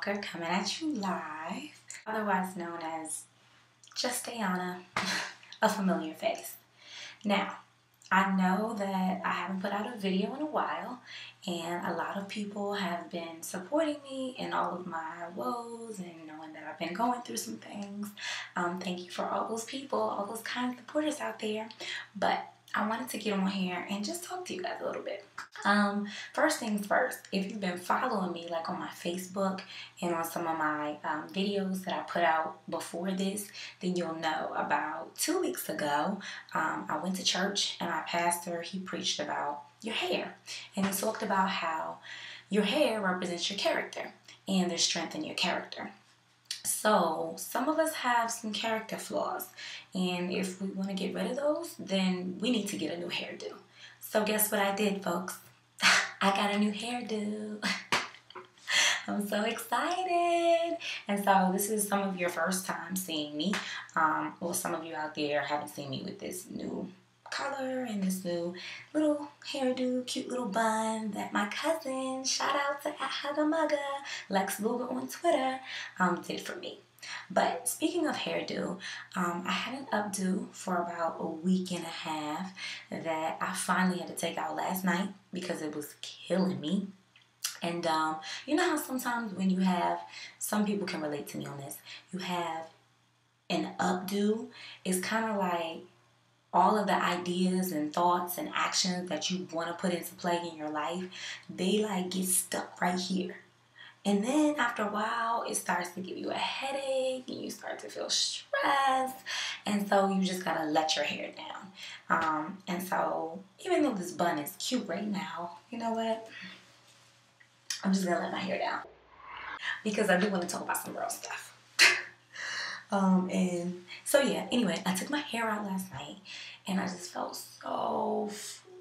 Walker coming at you live, otherwise known as Just Ayana, a familiar face. Now, I know that I haven't put out a video in a while, and a lot of people have been supporting me in all of my woes and knowing that I've been going through some things. Thank you for all those people, all those kind supporters out there. But I wanted to get on here and just talk to you guys a little bit. First things first, if you've been following me like on my Facebook and on some of my videos that I put out before this, then you'll know about 2 weeks ago, I went to church and my pastor, he preached about your hair. And he talked about how your hair represents your character and the strength in your character. So some of us have some character flaws, and if we want to get rid of those, then we need to get a new hairdo. So guess what I did, folks? I got a new hairdo. I'm so excited. And so this is some of your first time seeing me. Well, some of you out there haven't seen me with this new color and this new little hairdo, cute little bun that my cousin, shout out to @Hagamugga, Lex Luger on Twitter, did for me. But speaking of hairdo, I had an updo for about a week and a half that I finally had to take out last night because it was killing me. And you know how sometimes when you have, some people can relate to me on this, you have an updo, it's kind of like all of the ideas and thoughts and actions that you want to put into play in your life, they like get stuck right here. And then after a while, it starts to give you a headache and you start to feel stressed. And so you just got to let your hair down. And so even though this bun is cute right now, you know what? I'm just going to let my hair down. Because I do want to talk about some real stuff. And so yeah, anyway, I took my hair out last night and I just felt so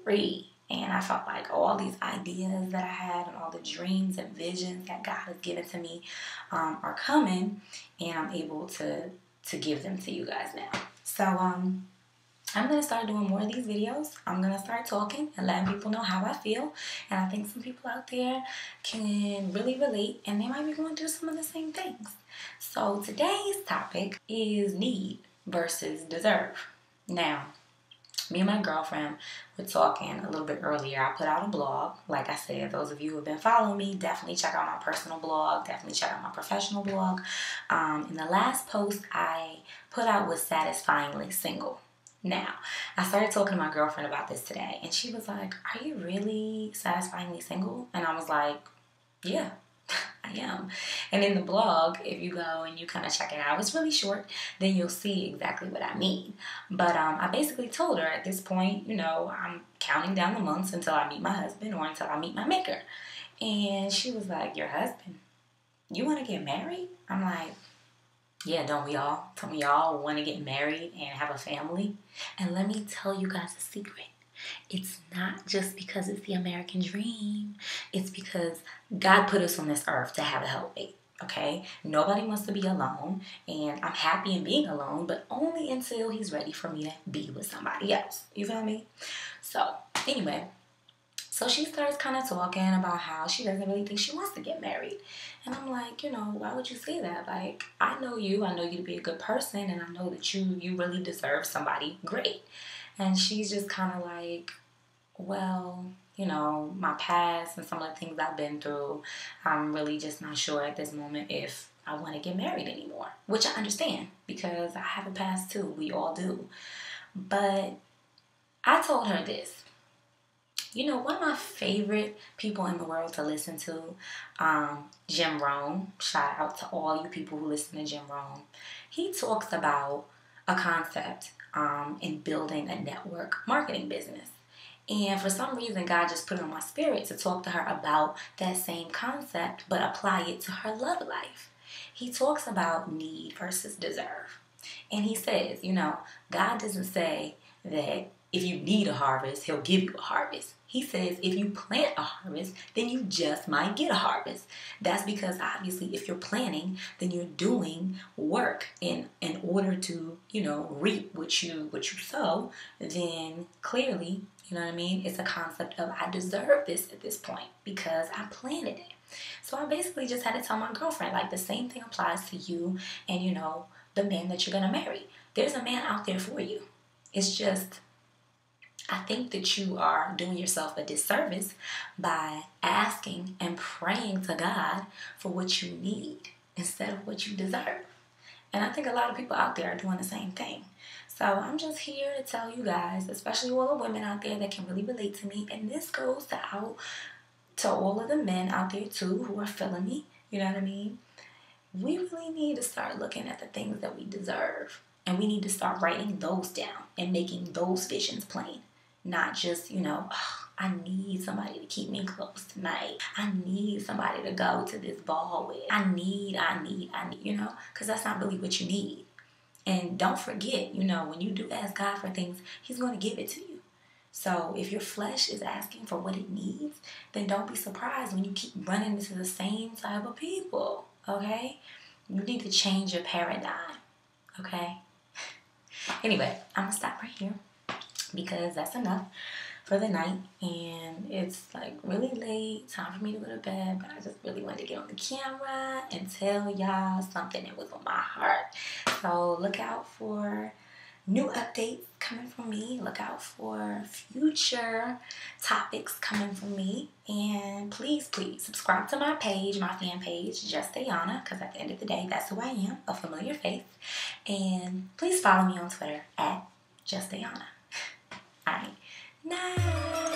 free. And I felt like all these ideas that I had and all the dreams and visions that God has given to me are coming, and I'm able to give them to you guys now. So I'm going to start doing more of these videos. I'm going to start talking and letting people know how I feel. And I think some people out there can really relate, and they might be going through some of the same things. So today's topic is need versus deserve. Now, me and my girlfriend were talking a little bit earlier. I put out a blog. Like I said, those of you who have been following me, definitely check out my personal blog. Definitely check out my professional blog. And the last post I put out was Satisfyingly Single. Now, I started talking to my girlfriend about this today, and she was like, "Are you really satisfyingly single?" And I was like, "Yeah, I am." And in the blog, if you go and you kind of check it out, it's really short, then you'll see exactly what I mean. But I basically told her at this point, you know, I'm counting down the months until I meet my husband or until I meet my maker. And she was like, "Your husband? You want to get married?" I'm like, "Yeah, don't we all? Some of y'all want to get married and have a family?" And let me tell you guys a secret. It's not just because it's the American dream. It's because God put us on this earth to have a helpmate, okay? Nobody wants to be alone, and I'm happy in being alone, but only until he's ready for me to be with somebody else. You feel me? So, anyway, so she starts kind of talking about how she doesn't really think she wants to get married. And I'm like, you know, why would you say that? Like, I know you to be a good person, and I know that you really deserve somebody great. And she's just kind of like, well, you know, my past and some of the things I've been through, I'm really just not sure at this moment if I want to get married anymore. Which I understand, because I have a past too. We all do. But I told her this. You know, one of my favorite people in the world to listen to, Jim Rohn. Shout out to all you people who listen to Jim Rohn. He talks about a concept in building a network marketing business. And for some reason, God just put it on my spirit to talk to her about that same concept, but apply it to her love life. He talks about need versus deserve. And he says, you know, God doesn't say that if you need a harvest, he'll give you a harvest. He says if you plant a harvest, then you just might get a harvest. That's because obviously if you're planting, then you're doing work in order to, reap what you sow, then clearly, you know what I mean? It's a concept of I deserve this at this point because I planted it. So I basically just had to tell my girlfriend, like, the same thing applies to you and, the man that you're going to marry. There's a man out there for you. It's just, I think that you are doing yourself a disservice by asking and praying to God for what you need instead of what you deserve. And I think a lot of people out there are doing the same thing. So I'm just here to tell you guys, especially all the women out there that can really relate to me, and this goes out to all of the men out there too who are feeling me, you know what I mean? We really need to start looking at the things that we deserve. And we need to start writing those down and making those visions plain. Not just, I need somebody to keep me close tonight. I need somebody to go to this ball with. I need, because that's not really what you need. And don't forget, when you do ask God for things, He's going to give it to you. So if your flesh is asking for what it needs, then don't be surprised when you keep running into the same type of people, okay? You need to change your paradigm, okay? Anyway, I'm going to stop right here because that's enough for the night. And it's like really late, time for me to go to bed. But I just really wanted to get on the camera and tell y'all something that was on my heart. So look out for new updates coming from me. Look out for future topics coming from me. And please, please subscribe to my page, my fan page, Just Ayana, because at the end of the day, that's who I am, a familiar face. And please follow me on Twitter at Just Ayana. All right. Night.